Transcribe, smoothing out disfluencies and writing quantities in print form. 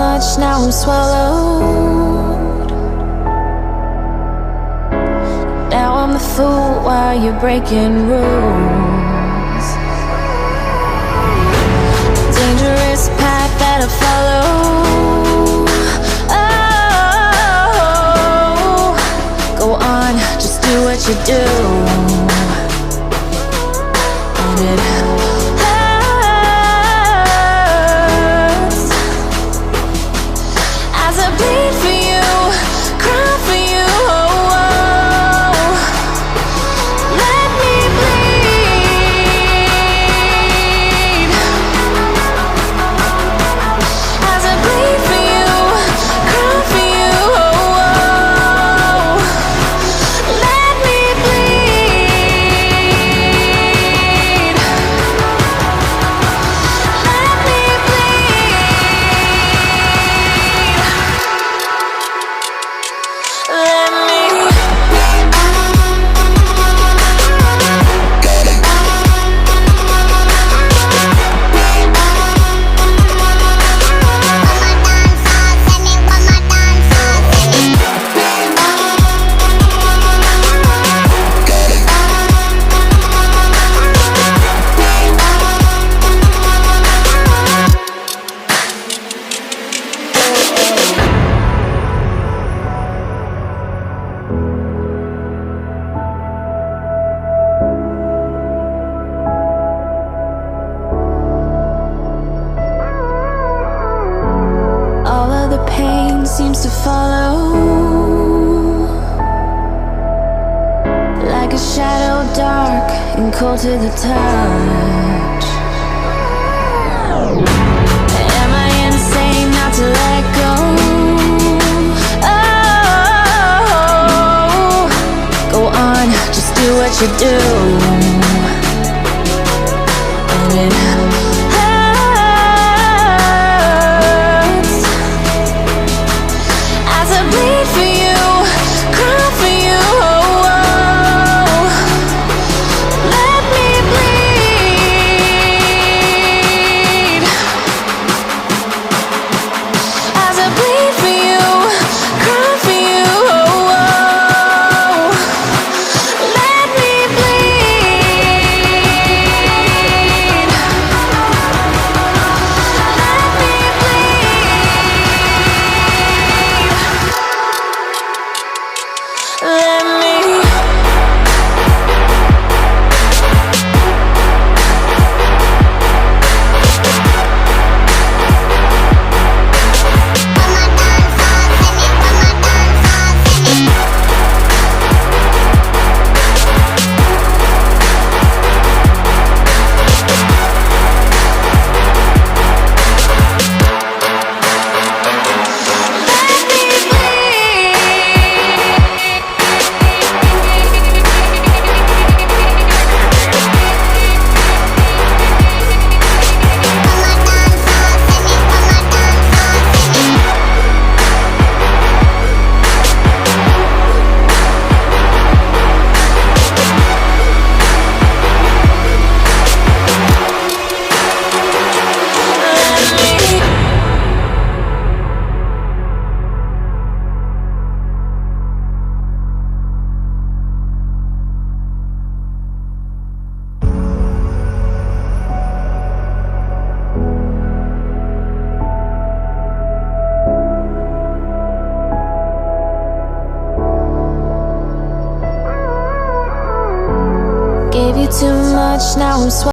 much, now I'm swallowed. Now I'm the fool while you're breaking rules. Dangerous path that I follow. Oh, go on, just do what you do. And it hurts as I bleed for you, cry for you. Oh, oh. Let me bleed as I bleed for you, cry for you. Oh, oh. Let me bleed. Let me bleed. Let me. All of the pain seems to follow, like a shadow dark and cold to the touch. Am I insane not to let go? Oh, go on, just do what you do. And it hurts as I bleed for you, cry for you. Oh, oh. Let me bleed as I bleed for you, cry for you. Oh, oh. Let me bleed. Let me bleed. Let me. Gave you too much, now I'm